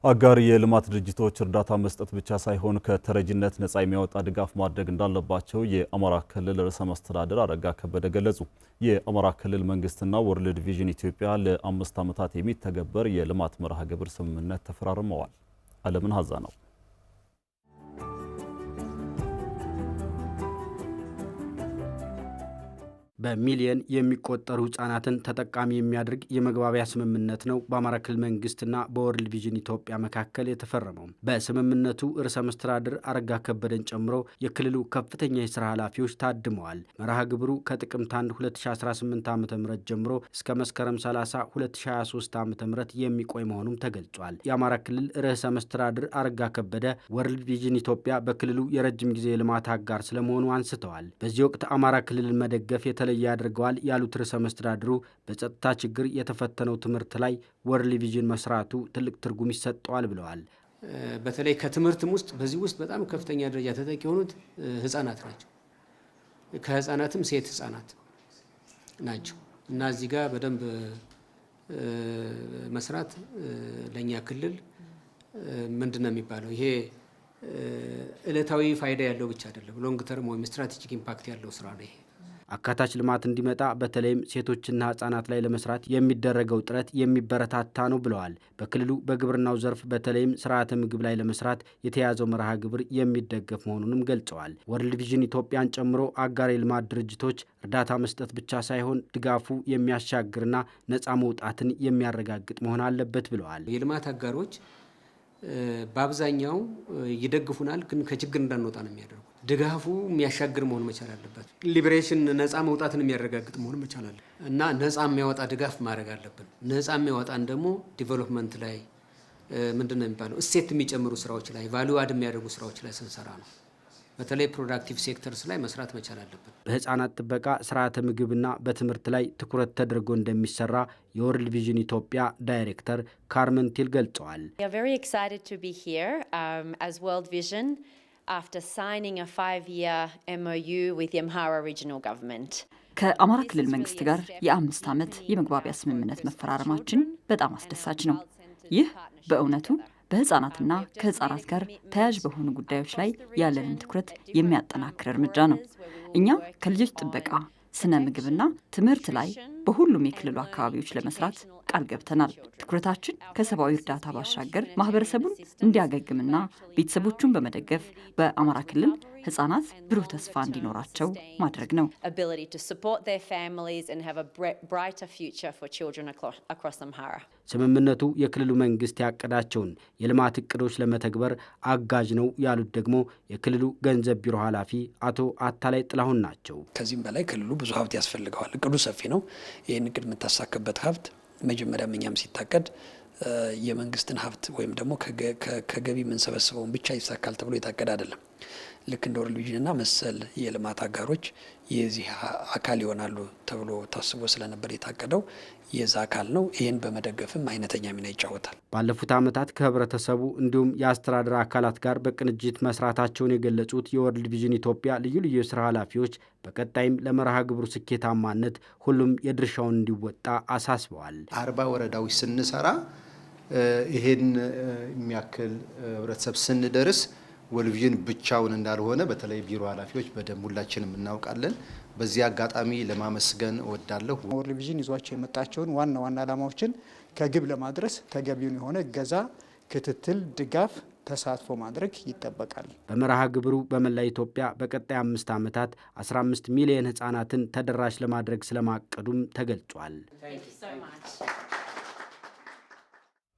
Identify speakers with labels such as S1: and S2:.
S1: አጋር የልማት ድርጅቶች እርዳታ መስጠት ብቻ ሳይሆን ከተረጂነት ነፃ የሚያወጣ ድጋፍ ማድረግ እንዳለባቸው የአማራ ክልል ርዕሰ መስተዳድር አረጋ ከበደ ገለጹ። የአማራ ክልል መንግስትና ወርልድ ቪዥን ኢትዮጵያ ለ5 ዓመታት የሚተገበር የልማት መርሃ ግብር ስምምነት ተፈራርመዋል። አለምን ሀዛ ነው።
S2: በሚሊየን የሚቆጠሩ ህጻናትን ተጠቃሚ የሚያደርግ የመግባቢያ ስምምነት ነው በአማራ ክልል መንግስትና በወርልድ ቪዥን ኢትዮጵያ መካከል የተፈረመው። በስምምነቱ ርዕሰ መስተዳድር አረጋ ከበደን ጨምሮ የክልሉ ከፍተኛ የስራ ኃላፊዎች ታድመዋል። መርሃ ግብሩ ከጥቅምት 1 2018 ዓ.ም ጀምሮ እስከ መስከረም 30 2023 ዓ.ም የሚቆይ መሆኑም ተገልጿል። የአማራ ክልል ርዕሰ መስተዳድር አረጋ ከበደ ወርልድ ቪዥን ኢትዮጵያ በክልሉ የረጅም ጊዜ ልማት አጋር ስለመሆኑ አንስተዋል። በዚህ ወቅት አማራ ክልልን መደገፍ የተለየ ያደርገዋል ያሉት ርዕሰ መስተዳድሩ በጸጥታ ችግር የተፈተነው ትምህርት ላይ ወርልድ ቪዥን መስራቱ ትልቅ ትርጉም ይሰጠዋል ብለዋል።
S3: በተለይ ከትምህርትም ውስጥ በዚህ ውስጥ በጣም ከፍተኛ ደረጃ ተጠቂ የሆኑት ህፃናት ናቸው። ከህፃናትም ሴት ህፃናት ናቸው እና እዚህ ጋር በደንብ መስራት ለኛ ክልል ምንድነው የሚባለው ይሄ ዕለታዊ ፋይዳ ያለው ብቻ አይደለም፣ ሎንግ ተርም ወይም ስትራቴጂክ ኢምፓክት ያለው ስራ ነው። ይሄ
S2: አካታች ልማት እንዲመጣ በተለይም ሴቶችና ህጻናት ላይ ለመስራት የሚደረገው ጥረት የሚበረታታ ነው ብለዋል። በክልሉ በግብርናው ዘርፍ በተለይም ስርዓተ ምግብ ላይ ለመስራት የተያዘው መርሃ ግብር የሚደገፍ መሆኑንም ገልጸዋል። ወርልድ ቪዥን ኢትዮጵያን ጨምሮ አጋር የልማት ድርጅቶች እርዳታ መስጠት ብቻ ሳይሆን ድጋፉ የሚያሻግርና ነፃ መውጣትን የሚያረጋግጥ መሆን አለበት ብለዋል።
S3: የልማት አጋሮች በአብዛኛው ይደግፉናል፣ ግን ከችግር እንዳንወጣ ነው የሚያደርጉ። ድጋፉ የሚያሻግር መሆን መቻል አለበት። ሊበሬሽን ነፃ መውጣትን የሚያረጋግጥ መሆን መቻል አለ እና ነፃ የሚያወጣ ድጋፍ ማድረግ አለብን። ነፃ የሚያወጣን ደግሞ ዲቨሎፕመንት ላይ ምንድነው የሚባለው እሴት የሚጨምሩ ስራዎች ላይ ቫልዩ አድ የሚያደርጉ ስራዎች ላይ ስንሰራ ነው። በተለይ ፕሮዳክቲቭ ሴክተርስ ላይ መስራት መቻል አለብን።
S2: በህፃናት ጥበቃ፣ ስርዓተ ምግብና በትምህርት ላይ ትኩረት ተደርጎ እንደሚሰራ የወርልድ ቪዥን ኢትዮጵያ ዳይሬክተር ካርመን ቲል ገልጸዋል።
S4: After signing a 5-year MOU with the Amhara Regional Government.
S5: ከአማራ ክልል መንግስት ጋር የ5 ዓመት የመግባቢያ ስምምነት መፈራረማችን በጣም አስደሳች ነው። ይህ በእውነቱ በህፃናትና ከህፃናት ጋር ተያያዥ በሆኑ ጉዳዮች ላይ ያለንን ትኩረት የሚያጠናክር እርምጃ ነው። እኛም ከልጆች ጥበቃ፣ ስነ ምግብና ትምህርት ላይ በሁሉም የክልሉ አካባቢዎች ለመስራት ቃል ገብተናል። ትኩረታችን ከሰብአዊ እርዳታ ባሻገር ማህበረሰቡን እንዲያገግምና ቤተሰቦቹን በመደገፍ በአማራ ክልል ህፃናት ብሩህ ተስፋ እንዲኖራቸው ማድረግ ነው።
S2: ስምምነቱ የክልሉ መንግስት ያቀዳቸውን የልማት እቅዶች ለመተግበር አጋዥ ነው ያሉት ደግሞ የክልሉ ገንዘብ ቢሮ ኃላፊ አቶ አታላይ ጥላሁን ናቸው።
S6: ከዚህም በላይ ክልሉ ብዙ ሀብት ያስፈልገዋል። እቅዱ ሰፊ ነው። ይህን እቅድ የምታሳክበት ሀብት መጀመሪያ እኛም ሲታቀድ የመንግስትን ሀብት ወይም ደግሞ ከገቢ የምንሰበስበውን ብቻ ይሳካል ተብሎ የታቀደ አይደለም። ልክ እንደ ወርልድ ቪዥንና መሰል የልማት አጋሮች የዚህ አካል ይሆናሉ ተብሎ ታስቦ ስለነበር የታቀደው የዛ አካል ነው። ይህን በመደገፍም አይነተኛ ሚና ይጫወታል።
S2: ባለፉት ዓመታት ከህብረተሰቡ እንዲሁም የአስተዳደር አካላት ጋር በቅንጅት መስራታቸውን የገለጹት የወርልድ ቪዥን ኢትዮጵያ ልዩ ልዩ የስራ ኃላፊዎች በቀጣይም ለመርሃ ግብሩ ስኬታማነት ሁሉም የድርሻውን እንዲወጣ አሳስበዋል።
S7: 40 ወረዳዎች ስንሰራ ይሄን የሚያክል ህብረተሰብ ስንደርስ ወርልድ ቪዥን ብቻውን እንዳልሆነ በተለይ ቢሮ ኃላፊዎች በደንብ ሁላችንም እናውቃለን። በዚህ አጋጣሚ ለማመስገን እወዳለሁ።
S8: ወርልድ ቪዥን ይዟቸው የመጣቸውን ዋና ዋና ዓላማዎችን ከግብ ለማድረስ ተገቢውን የሆነ እገዛ፣ ክትትል፣ ድጋፍ፣ ተሳትፎ ማድረግ ይጠበቃል።
S2: በመርሃ ግብሩ በመላ ኢትዮጵያ በቀጣይ 5 ዓመታት 15 ሚሊዮን ህጻናትን ተደራሽ ለማድረግ ስለማቀዱም ተገልጿል።